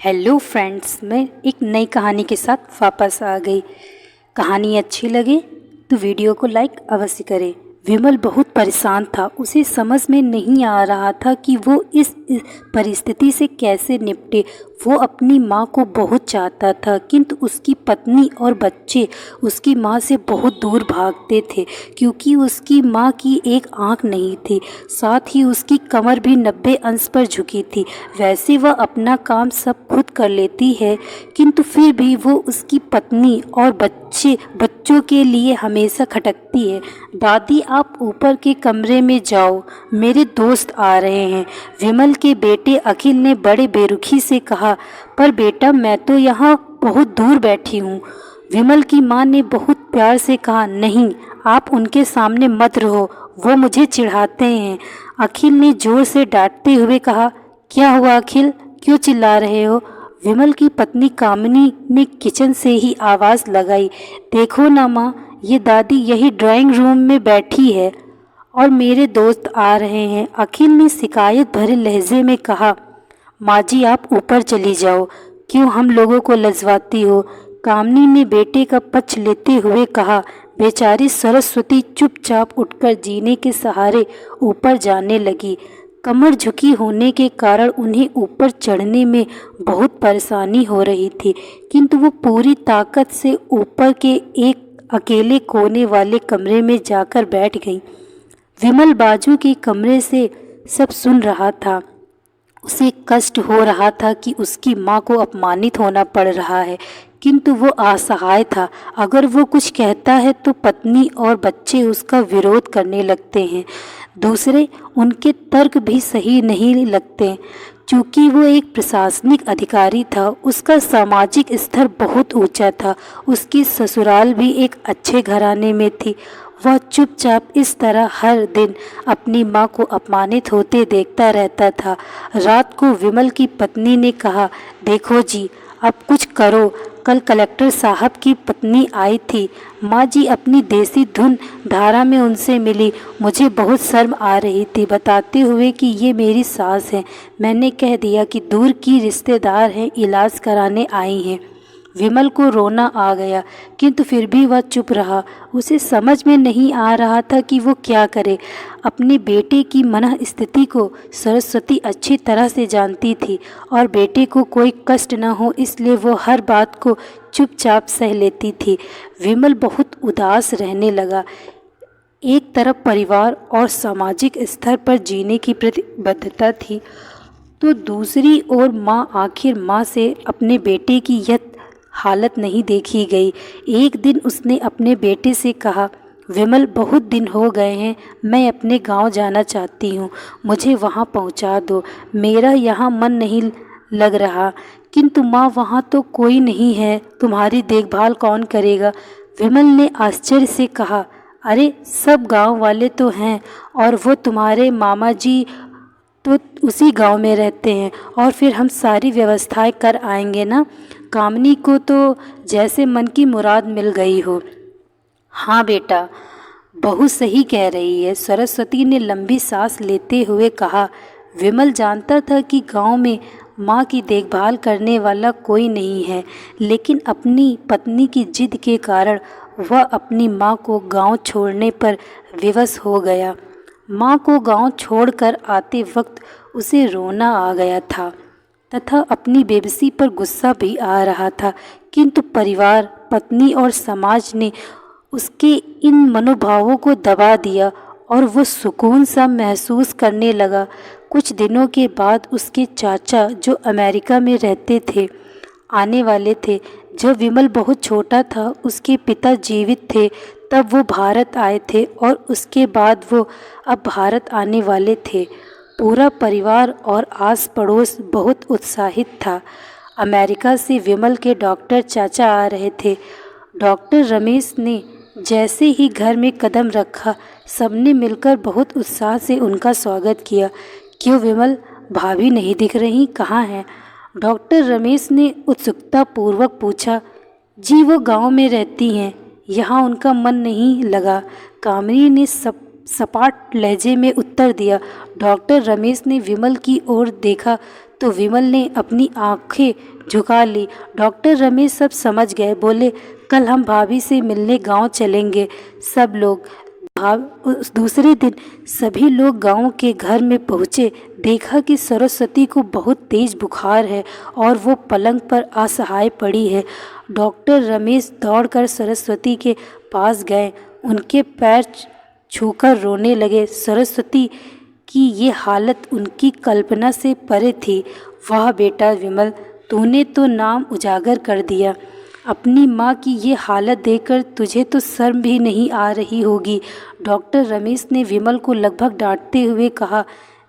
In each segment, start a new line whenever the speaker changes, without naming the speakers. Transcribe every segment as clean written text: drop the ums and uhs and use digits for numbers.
Hello friends, मैं एक नई कहानी के साथ वापस आ गई। कहानी अच्छी लगे तो वीडियो को लाइक अवश्य करें। विमल बहुत परेशान था। उसे समझ में नहीं आ रहा था कि वो इस परिस्थिति से कैसे निपटे। वो अपनी माँ को बहुत चाहता था, किंतु उसकी पत्नी और बच्चे उसकी माँ से बहुत दूर भागते थे, क्योंकि उसकी माँ की एक आँख नहीं थी। साथ ही उसकी कमर भी 90 अंश पर झुकी थी। वैसे वह अपना काम सब खुद कर लेती है, किंतु फिर भी वो उसकी पत्नी और बच्चों के लिए हमेशा खटकती है। दादी, आप ऊपर के कमरे में जाओ, मेरे दोस्त आ रहे हैं, विमल के बेटे अखिल ने बड़े बेरुखी से कहा। पर बेटा, मैं तो यहाँ बहुत दूर बैठी हूँ। विमल की माँ ने बहुत प्यार से कहा, नहीं, आप उनके सामने मत रहो, वो मुझे चिढ़ाते हैं। अखिल ने जोर से डांटते हुए कहा, क्या हुआ अखिल, क्यों चिल्ला रहे हो? विमल की पत्नी कामिनी ने किचन से ही आवाज़ लगाई, देखो ना माँ, ये दादी यही ड्राइंग रूम में बैठी है और मेरे दोस्त आ रहे हैं। अखिल ने शिकायत भरे लहजे में कहा, माँ जी, आप ऊपर चली जाओ, क्यों हम लोगों को लजवाती हो? कामिनी ने बेटे का पक्ष लेते हुए कहा। बेचारी सरस्वती चुपचाप उठकर जीने के सहारे ऊपर जाने लगी। कमर झुकी होने के कारण उन्हें ऊपर चढ़ने में बहुत परेशानी हो रही थी, किंतु वो पूरी ताकत से ऊपर के एक अकेले कोने वाले कमरे में जाकर बैठ गई। विमल बाजू के कमरे से सब सुन रहा था। उसे कष्ट हो रहा था कि उसकी माँ को अपमानित होना पड़ रहा है, किंतु वो असहाय था। अगर वो कुछ कहता है तो पत्नी और बच्चे उसका विरोध करने लगते हैं। दूसरे, उनके तर्क भी सही नहीं लगते। चूँकि वो एक प्रशासनिक अधिकारी था, उसका सामाजिक स्तर बहुत ऊंचा था। उसकी ससुराल भी एक अच्छे घराने में थी। वह चुपचाप इस तरह हर दिन अपनी माँ को अपमानित होते देखता रहता था। रात को विमल की पत्नी ने कहा, देखो जी, अब कुछ करो। कल कलेक्टर साहब की पत्नी आई थी। माँ जी अपनी देसी धुन धारा में उनसे मिली। मुझे बहुत शर्म आ रही थी, बताते हुए कि ये मेरी सास है। मैंने कह दिया कि दूर की रिश्तेदार हैं, इलाज कराने आई हैं। विमल को रोना आ गया, किंतु फिर भी वह चुप रहा। उसे समझ में नहीं आ रहा था कि वो क्या करे। अपने बेटे की मनः स्थिति को सरस्वती अच्छी तरह से जानती थी और बेटे को कोई कष्ट न हो, इसलिए वो हर बात को चुपचाप सह लेती थी। विमल बहुत उदास रहने लगा। एक तरफ परिवार और सामाजिक स्तर पर जीने की प्रतिबद्धता थी, तो दूसरी ओर आखिर माँ से अपने बेटे की यह हालत नहीं देखी गई। एक दिन उसने अपने बेटे से कहा, विमल, बहुत दिन हो गए हैं, मैं अपने गांव जाना चाहती हूँ, मुझे वहाँ पहुँचा दो। मेरा यहाँ मन नहीं लग रहा। किंतु माँ, वहाँ तो कोई नहीं है, तुम्हारी देखभाल कौन करेगा? विमल ने आश्चर्य से कहा, अरे, सब गांव वाले तो हैं और वो तुम्हारे मामा जी तो उसी गांव में रहते हैं, और फिर हम सारी व्यवस्थाएं कर आएंगे ना। कामिनी को तो जैसे मन की मुराद मिल गई हो। हाँ बेटा, बहू सही कह रही है, सरस्वती ने लंबी सांस लेते हुए कहा। विमल जानता था कि गांव में माँ की देखभाल करने वाला कोई नहीं है, लेकिन अपनी पत्नी की जिद के कारण वह अपनी माँ को गांव छोड़ने पर विवश हो गया। माँ को गांव छोड़कर आते वक्त उसे रोना आ गया था तथा अपनी बेबसी पर गुस्सा भी आ रहा था, किंतु परिवार, पत्नी और समाज ने उसके इन मनोभावों को दबा दिया और वो सुकून सा महसूस करने लगा। कुछ दिनों के बाद उसके चाचा, जो अमेरिका में रहते थे, आने वाले थे। जब विमल बहुत छोटा था, उसके पिता जीवित थे, तब वो भारत आए थे और उसके बाद वो अब भारत आने वाले थे। पूरा परिवार और आस पड़ोस बहुत उत्साहित था। अमेरिका से विमल के डॉक्टर चाचा आ रहे थे। डॉक्टर रमेश ने जैसे ही घर में कदम रखा, सबने मिलकर बहुत उत्साह से उनका स्वागत किया। क्यों विमल, भाभी नहीं दिख रही, कहाँ हैं? डॉक्टर रमेश ने उत्सुकता पूर्वक पूछा। जी, वो गांव में रहती हैं, यहाँ उनका मन नहीं लगा, कामिनी ने सपाट लहजे में उत्तर दिया। डॉक्टर रमेश ने विमल की ओर देखा तो विमल ने अपनी आंखें झुका ली। डॉक्टर रमेश सब समझ गए। बोले, कल हम भाभी से मिलने गांव चलेंगे। सब लोग उस दूसरे दिन सभी लोग गांव के घर में पहुँचे। देखा कि सरस्वती को बहुत तेज बुखार है और वो पलंग पर असहाय पड़ी है। डॉक्टर रमेश दौड़कर सरस्वती के पास गए, उनके पैर छूकर रोने लगे। सरस्वती की ये हालत उनकी कल्पना से परे थी। वाह बेटा विमल, तूने तो नाम उजागर कर दिया। अपनी माँ की ये हालत देखकर तुझे तो शर्म भी नहीं आ रही होगी। डॉक्टर रमेश ने विमल को लगभग डांटते हुए कहा,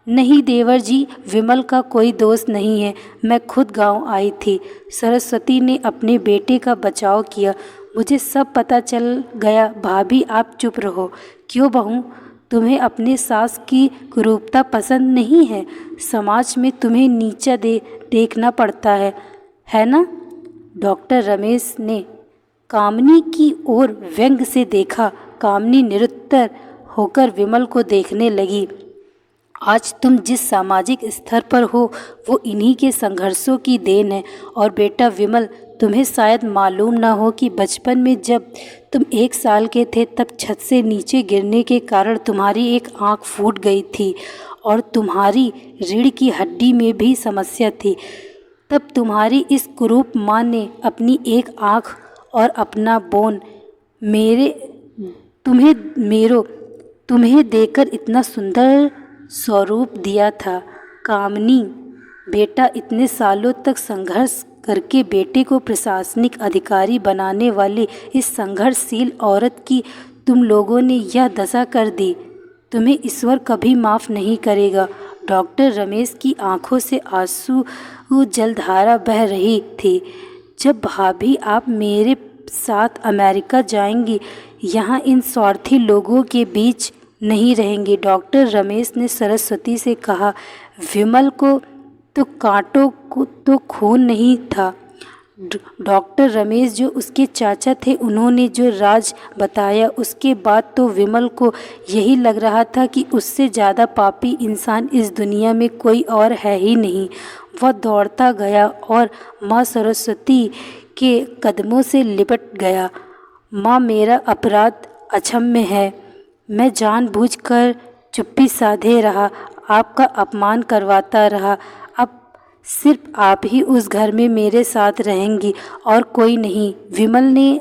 नहीं देवर जी, विमल का कोई दोष नहीं है, मैं खुद गांव आई थी। सरस्वती ने अपने बेटे का बचाव किया। मुझे सब पता चल गया। भाभी आप चुप रहो। क्यों बहू, तुम्हें अपने सास की कुरूपता पसंद नहीं है? समाज में तुम्हें नीचा देखना पड़ता है ना? डॉक्टर रमेश ने कामनी की ओर व्यंग से देखा। कामनी निरुत्तर होकर विमल को देखने लगी। आज तुम जिस सामाजिक स्तर पर हो वो इन्हीं के संघर्षों की देन है। और बेटा विमल, तुम्हें शायद मालूम ना हो कि बचपन में जब तुम 1 साल के थे तब छत से नीचे गिरने के कारण तुम्हारी एक आंख फूट गई थी और तुम्हारी रीढ़ की हड्डी में भी समस्या थी। तब तुम्हारी इस कुरूप माँ ने अपनी एक आँख और अपना बोन तुम्हें देकर इतना सुंदर स्वरूप दिया था। कामनी बेटा, इतने सालों तक संघर्ष करके बेटे को प्रशासनिक अधिकारी बनाने वाली इस संघर्षशील औरत की तुम लोगों ने यह दशा कर दी। तुम्हें ईश्वर कभी माफ़ नहीं करेगा। डॉक्टर रमेश की आंखों से आंसू जलधारा बह रही थी। जब भाभी आप मेरे साथ अमेरिका जाएंगी, यहाँ इन स्वार्थी लोगों के बीच नहीं रहेंगे। डॉक्टर रमेश ने सरस्वती से कहा, विमल को तो कांटों को तो खून नहीं था। डॉक्टर रमेश जो उसके चाचा थे, उन्होंने जो राज बताया उसके बाद तो विमल को यही लग रहा था कि उससे ज़्यादा पापी इंसान इस दुनिया में कोई और है ही नहीं। वह दौड़ता गया और माँ सरस्वती के कदमों से लिपट गया। माँ, मेरा अपराध अक्षम्य है। मैं जानबूझकर चुप्पी साधे रहा, आपका अपमान करवाता रहा। अब सिर्फ आप ही उस घर में मेरे साथ रहेंगी और कोई नहीं। विमल ने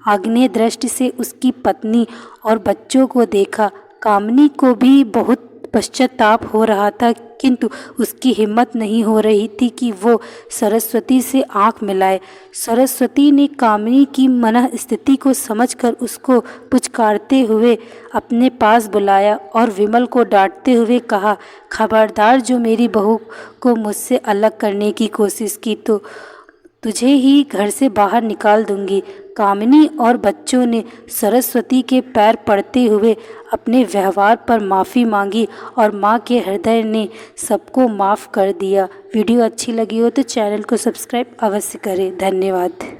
आग्नेय दृष्टि से उसकी पत्नी और बच्चों को देखा। कामनी को भी बहुत पश्चाताप हो रहा था, किंतु उसकी हिम्मत नहीं हो रही थी कि वो सरस्वती से आंख मिलाए। सरस्वती ने कामनी की मनः स्थिति को समझकर उसको पुचकारते हुए अपने पास बुलाया और विमल को डांटते हुए कहा, खबरदार, जो मेरी बहू को मुझसे अलग करने की कोशिश की तो तुझे ही घर से बाहर निकाल दूंगी। कामिनी और बच्चों ने सरस्वती के पैर पड़ते हुए अपने व्यवहार पर माफ़ी मांगी और माँ के हृदय ने सबको माफ़ कर दिया। वीडियो अच्छी लगी हो तो चैनल को सब्सक्राइब अवश्य करें। धन्यवाद।